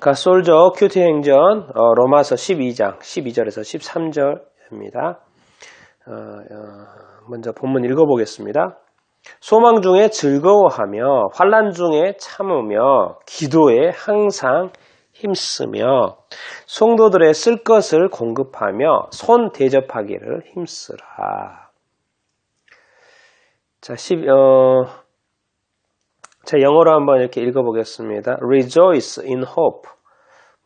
가솔저 큐티 행전 로마서 12장 12절에서 13절입니다. 먼저 본문 읽어보겠습니다. 소망 중에 즐거워하며 환난 중에 참으며 기도에 항상 힘쓰며 성도들의 쓸 것을 공급하며 손 대접하기를 힘쓰라. 자, 영어로 한번 이렇게 읽어보겠습니다. Rejoice in hope.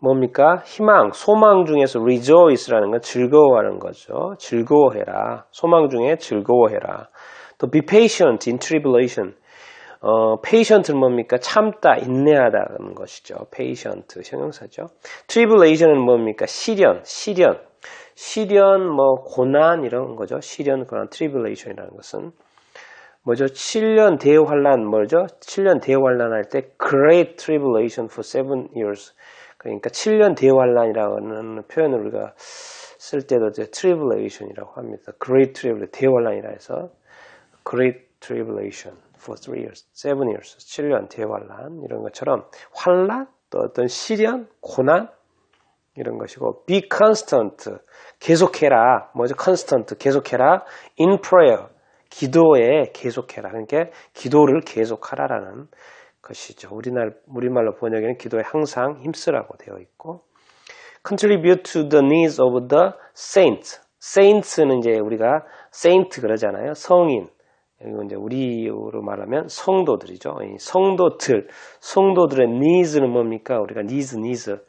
뭡니까? 희망, 소망 중에서 rejoice라는 건 즐거워하는 거죠. 즐거워해라. 소망 중에 즐거워해라. 또 be patient in tribulation. patient는 뭡니까? 참다, 인내하다는 것이죠. patient, 형용사죠. tribulation은 뭡니까? 시련, 고난 이런 거죠. 시련, 고난, tribulation이라는 것은 뭐죠? 7년 대환란 뭐죠? 7년 대환란 할 때 great tribulation for 7 years. 그러니까 7년 대환란이라는 표현을 우리가 쓸 때도 이제 tribulation이라고 합니다. great tribulation, 대환란이라 해서 great tribulation for 3 years, 7 years, 7년 대환란 이런 것처럼 환란, 또 어떤 시련, 고난 이런 것이고 be constant, 계속해라. 뭐죠? constant, 계속해라. in prayer, 기도에 계속해라. 그러니까 기도를 계속하라라는 것이죠. 우리말로 번역에는 기도에 항상 힘쓰라고 되어 있고 contribute to the needs of the saints. saints는 이제 우리가 saint 그러잖아요. 성인. 그리고 이제 우리로 말하면 성도들이죠. 성도들의 needs는 뭡니까? 우리가 needs.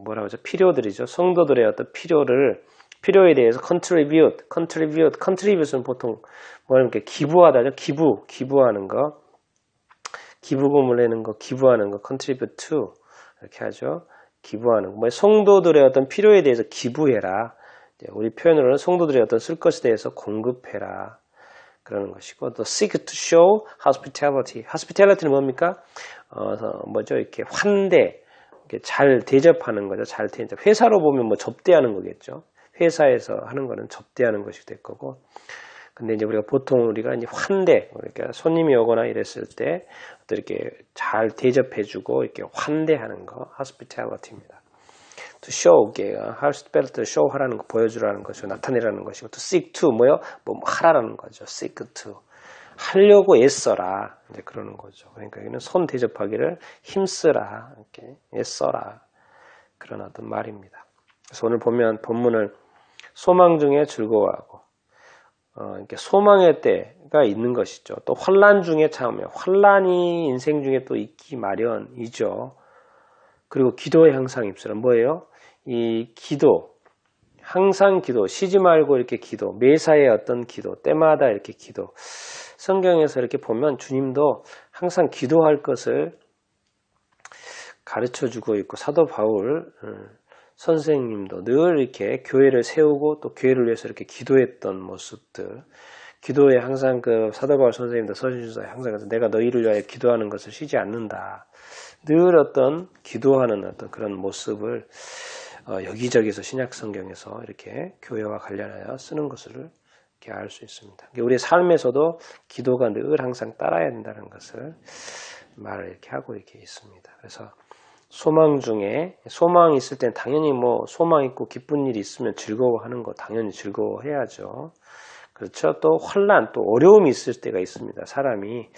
뭐라고 하죠? 필요들이죠. 성도들의 어떤 필요에 대해서 contribute는 보통 뭐랄까 기부하다죠. 기부하는 거, 기부금을 내는 거, 기부하는 거, contribute to 이렇게 하죠. 기부하는 거. 뭐 성도들의 어떤 필요에 대해서 기부해라. 우리 표현으로는 성도들의 어떤 쓸 것에 대해서 공급해라. 그러는 것이고 또 seek to show hospitality. hospitality는 뭡니까? 뭐죠? 이렇게 환대, 이렇게 잘 대접하는 거죠. 잘 대접. 회사로 보면 뭐 접대하는 거겠죠. 회사에서 하는 거는 접대하는 것이 될 거고. 근데 이제 우리가 이제 환대, 그러니까 손님이 오거나 이랬을 때 또 이렇게 잘 대접해주고 이렇게 환대하는 거, hospitality입니다. To show, hospitality, show 하라는 거, 보여주라는 것이고, 나타내라는 것이고, to seek to, 뭐 하라는 거죠. seek to. 하려고 애써라. 이제 그러는 거죠. 그러니까 여기는 손 대접하기를 힘쓰라. 이렇게 애써라. 그런 어떤 말입니다. 그래서 오늘 보면 본문을 소망 중에 즐거워하고, 이렇게 소망의 때가 있는 것이죠. 또 환난 중에 참으며, 환난이 인생 중에 또 있기 마련이죠. 그리고 기도에 항상 입술은 뭐예요? 이 기도, 항상 기도, 쉬지 말고 이렇게 기도, 매사에 어떤 기도, 때마다 이렇게 기도. 성경에서 이렇게 보면 주님도 항상 기도할 것을 가르쳐 주고 있고, 사도 바울 선생님도 늘 이렇게 교회를 세우고 또 교회를 위해서 이렇게 기도했던 모습들. 기도에 항상 사도 바울 선생님도 서신서에 항상 내가 너희를 위하여 기도하는 것을 쉬지 않는다. 늘 어떤 기도하는 어떤 그런 모습을 여기저기서 신약 성경에서 이렇게 교회와 관련하여 쓰는 것을 이렇게 알 수 있습니다. 우리의 삶에서도 기도가 늘 항상 따라야 된다는 것을 말을 이렇게 하고 이렇게 있습니다. 그래서 소망 중에 소망이 있을 땐 당연히 뭐 소망 있고 기쁜 일이 있으면 즐거워하는 거 당연히 즐거워해야죠. 그렇죠. 또 환난, 또 어려움이 있을 때가 있습니다. 사람이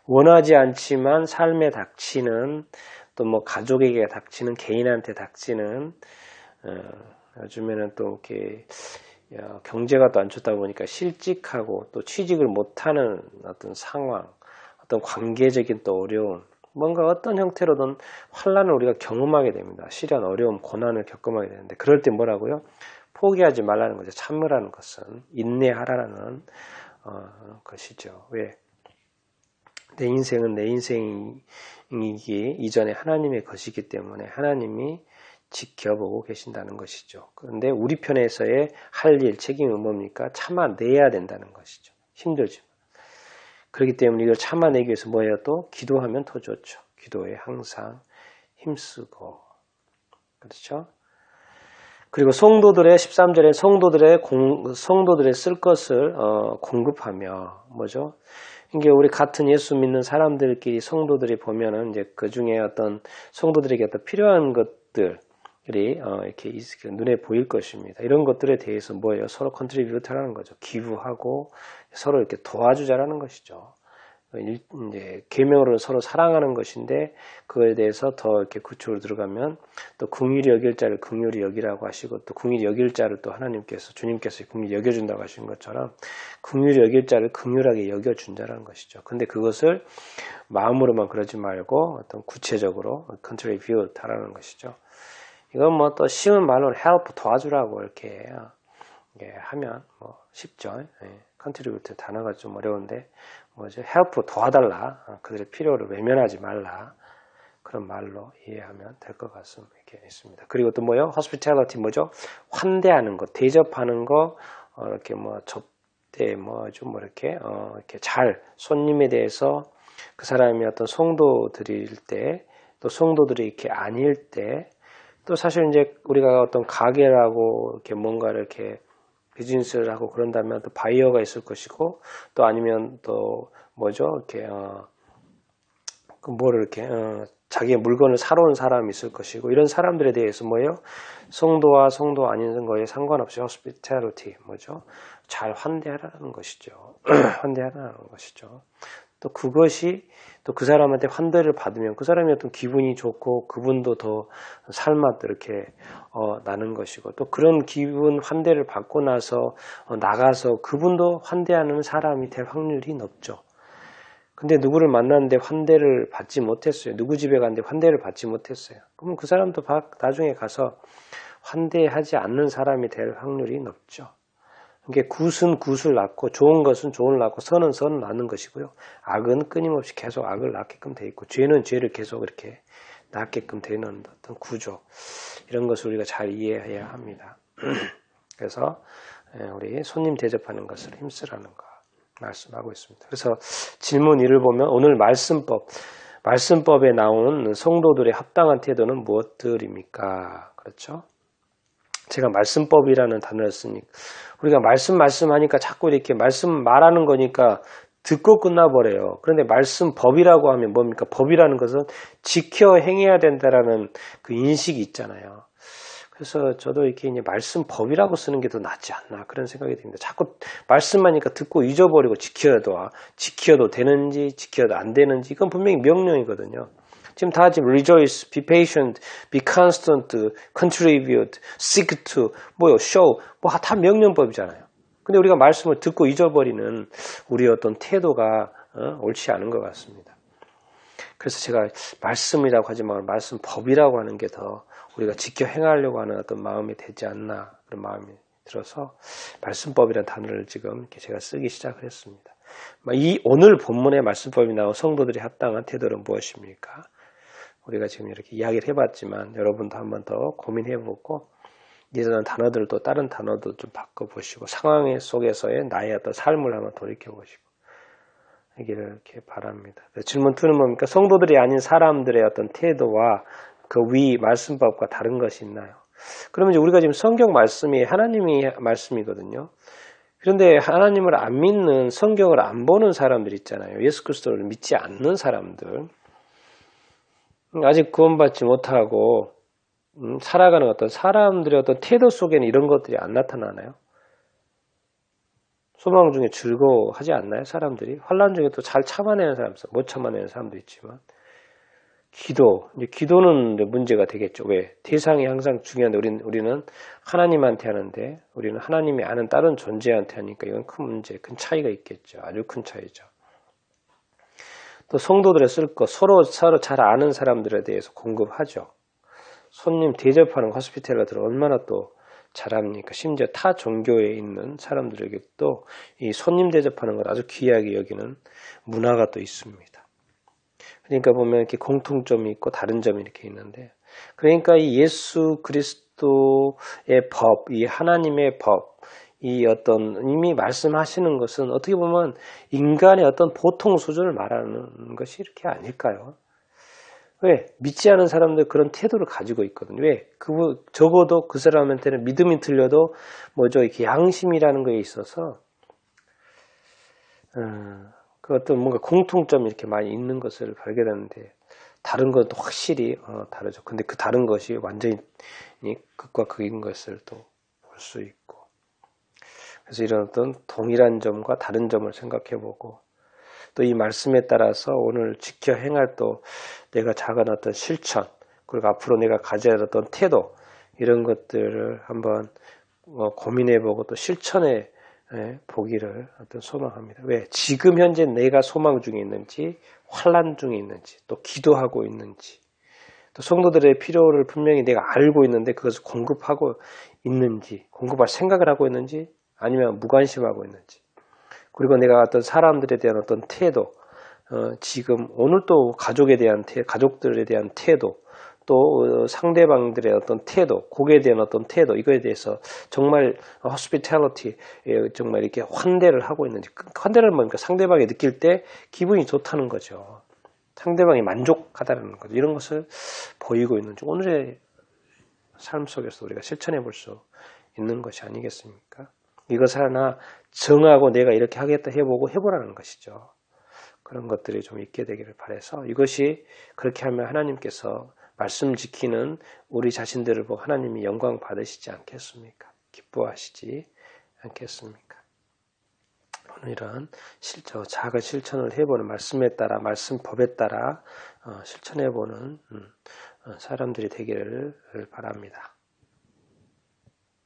원하지 않지만 삶에 닥치는 또 뭐 가족에게 닥치는 개인한테 닥치는 요즘에는 또 이렇게 경제가 또 안 좋다 보니까 실직하고 또 취직을 못하는 어떤 상황, 어떤 관계적인 또 어려움, 뭔가 어떤 형태로든 환난을 우리가 경험하게 됩니다. 시련, 어려움, 고난을 겪음하게 되는데 그럴 때 뭐라고요? 포기하지 말라는 거죠. 참으라는 것은 인내하라는 것이죠. 왜? 내 인생은 내 인생이기 이전에 하나님의 것이기 때문에 하나님이 지켜보고 계신다는 것이죠. 그런데 우리 편에서의 할 일, 책임은 뭡니까? 참아내야 된다는 것이죠. 힘들지만. 그렇기 때문에 이걸 참아내기 위해서 뭐예요? 또 기도하면 더 좋죠. 기도에 항상 힘쓰고. 그렇죠? 그리고 성도들의 13절에 성도들의 쓸 것을 공급하며 뭐죠? 이게 우리 같은 예수 믿는 사람들끼리 성도들이 보면은 이제 그 중에 어떤 성도들에게 어떤 필요한 것들이 이렇게 눈에 보일 것입니다. 이런 것들에 대해서 뭐예요? 서로 컨트리뷰트하는 거죠. 기부하고 서로 이렇게 도와주자라는 것이죠. 이제 계명으로 서로 사랑하는 것인데 그거에 대해서 더 이렇게 구체적으로 들어가면 또 긍휼히 여길 자를 긍휼히 여기라고 하시고 또 긍휼히 여길 자를 또 하나님께서 주님께서 긍휼히 여겨준다고 하신 것처럼 긍휼히 여길 자를 긍휼하게 여겨준다는 것이죠. 근데 그것을 마음으로만 그러지 말고 어떤 구체적으로 contribute 하라는 것이죠. 이건 뭐 또 쉬운 말로는 help 도와주라고 이렇게 하면 뭐 쉽죠. contribute 단어가 좀 어려운데 뭐죠? help 도와달라. 그들의 필요를 외면하지 말라. 그런 말로 이해하면 될 것 같습니다. 이렇게 있습니다. 그리고 또 뭐요? hospitality 뭐죠? 환대하는 것, 대접하는 거, 이렇게 뭐 접대 뭐좀 뭐 이렇게 이렇게 잘 손님에 대해서 그 사람이 어떤 성도 드릴 때, 또 성도들이 이렇게 아닐 때, 또 사실 이제 우리가 어떤 가게라고 이렇게 뭔가를 이렇게 비즈니스를 하고 그런다면 또 바이어가 있을 것이고 또 아니면 또 뭐죠 이렇게 그 뭐를 이렇게 자기의 물건을 사러 온 사람이 있을 것이고 이런 사람들에 대해서 뭐예요? 성도와 성도 아닌 거에 상관없이 hospitality 뭐죠? 잘 환대하라는 것이죠. 환대하라는 것이죠. 또 그것이 또 그 사람한테 환대를 받으면 그 사람이 어떤 기분이 좋고 그분도 더 살맛 이렇게 나는 것이고 또 그런 기분 환대를 받고 나서 나가서 그분도 환대하는 사람이 될 확률이 높죠. 근데 누구를 만났는데 환대를 받지 못했어요. 누구 집에 갔는데 환대를 받지 못했어요. 그러면 그 사람도 나중에 가서 환대하지 않는 사람이 될 확률이 높죠. 이게 굿은 굿을 낳고 좋은 것은 좋을 낳고 선은 선을 낳는 것이고요. 악은 끊임없이 계속 악을 낳게끔 돼 있고 죄는 죄를 계속 이렇게 낳게끔 되는 어떤 구조 이런 것을 우리가 잘 이해해야 합니다. 그래서 우리 손님 대접하는 것을 힘쓰라는 거 말씀하고 있습니다. 그래서 질문 1을 보면 오늘 말씀법에 나오는 성도들의 합당한 태도는 무엇들입니까? 그렇죠? 제가 말씀법이라는 단어를 쓰니까 우리가 말씀하니까 자꾸 이렇게 말씀 말하는 거니까 듣고 끝나버려요. 그런데 말씀법이라고 하면 뭡니까? 법이라는 것은 지켜 행해야 된다라는 그 인식이 있잖아요. 그래서 저도 이렇게 이제 말씀법이라고 쓰는 게 더 낫지 않나 그런 생각이 듭니다. 자꾸 말씀하니까 듣고 잊어버리고 지켜도 되는지 지켜도 안 되는지 이건 분명히 명령이거든요. 지금 다 지금 rejoice, be patient, be constant, contribute, seek to, show, 다 명령법이잖아요. 근데 우리가 말씀을 듣고 잊어버리는 우리의 어떤 태도가 옳지 않은 것 같습니다. 그래서 제가 말씀이라고 하지 말고 말씀법이라고 하는 게 더 우리가 지켜 행하려고 하는 어떤 마음이 되지 않나 그런 마음이 들어서 말씀법이라는 단어를 지금 이렇게 제가 쓰기 시작을 했습니다. 이 오늘 본문의 말씀법이 나온 성도들이 합당한 태도는 무엇입니까? 우리가 지금 이렇게 이야기를 해봤지만 여러분도 한번 더 고민해보고 이제는 단어들을 또 다른 단어도 좀 바꿔보시고 상황 속에서의 나의 어떤 삶을 한번 돌이켜보시고 하기를 이렇게 바랍니다. 질문 2는 뭡니까? 성도들이 아닌 사람들의 어떤 태도와 그 위 말씀법과 다른 것이 있나요? 그러면 이제 우리가 지금 성경 말씀이 하나님이 말씀이거든요. 그런데 하나님을 안 믿는 성경을 안 보는 사람들 있잖아요. 예수 그리스도를 믿지 않는 사람들. 아직 구원받지 못하고 살아가는 어떤 사람들의 어떤 태도 속에는 이런 것들이 안 나타나나요? 소망 중에 즐거워하지 않나요? 사람들이 환난 중에 또 잘 참아내는 사람, 못 참아내는 사람도 있지만 기도는 문제가 되겠죠. 왜? 대상이 항상 중요한데 우리는 하나님한테 하는데 우리는 하나님이 아는 다른 존재한테 하니까 이건 큰 문제, 큰 차이가 있겠죠. 아주 큰 차이죠. 또 성도들의 쓸 것, 서로 잘 아는 사람들에 대해서 공급하죠. 손님 대접하는 호스피탈러들은 얼마나 또 잘합니까? 심지어 타 종교에 있는 사람들에게도 이 손님 대접하는 걸 아주 귀하게 여기는 문화가 또 있습니다. 그러니까 보면 이렇게 공통점이 있고 다른 점이 이렇게 있는데, 그러니까 이 예수 그리스도의 법, 이 하나님의 법, 이 어떤 이미 말씀하시는 것은 어떻게 보면 인간의 어떤 보통 수준을 말하는 것이 이렇게 아닐까요? 왜? 믿지 않은 사람들 그런 태도를 가지고 있거든요. 왜? 적어도 그 사람한테는 믿음이 틀려도 이렇게 양심이라는 거에 있어서 그 어떤 뭔가 공통점이 이렇게 많이 있는 것을 발견하는데 다른 것도 확실히 다르죠. 근데 그 다른 것이 완전히 극과 극인 것을 또 볼 수 있고, 그래서 이런 어떤 동일한 점과 다른 점을 생각해보고 또 이 말씀에 따라서 오늘 지켜 행할 또 내가 작은 어떤 실천, 그리고 앞으로 내가 가져야 할 어떤 태도, 이런 것들을 한번 고민해보고 또 실천해 보기를 어떤 소망합니다. 왜? 지금 현재 내가 소망 중에 있는지, 환난 중에 있는지, 또 기도하고 있는지, 또 성도들의 필요를 분명히 내가 알고 있는데 그것을 공급하고 있는지, 공급할 생각을 하고 있는지, 아니면 무관심하고 있는지, 그리고 내가 어떤 사람들에 대한 어떤 태도, 지금 오늘 또 가족에 대한 가족들에 대한 태도, 또 상대방들의 어떤 태도, 곡에 대한 어떤 태도, 이거에 대해서 정말 hospitality, 정말 이렇게 환대를 하고 있는지, 환대를 하면 상대방이 느낄 때 기분이 좋다는 거죠. 상대방이 만족하다는 거죠. 이런 것을 보이고 있는지 오늘의 삶 속에서 우리가 실천해 볼 수 있는 것이 아니겠습니까? 이것을 하나 정하고 내가 이렇게 하겠다 해보고 해보라는 것이죠. 그런 것들이 좀 있게 되기를 바라서, 이것이 그렇게 하면 하나님께서 말씀 지키는 우리 자신들을 보고 하나님이 영광 받으시지 않겠습니까? 기뻐하시지 않겠습니까? 오늘 이런 작은 실천을 해보는, 말씀에 따라, 말씀 법에 따라 실천해보는 사람들이 되기를 바랍니다.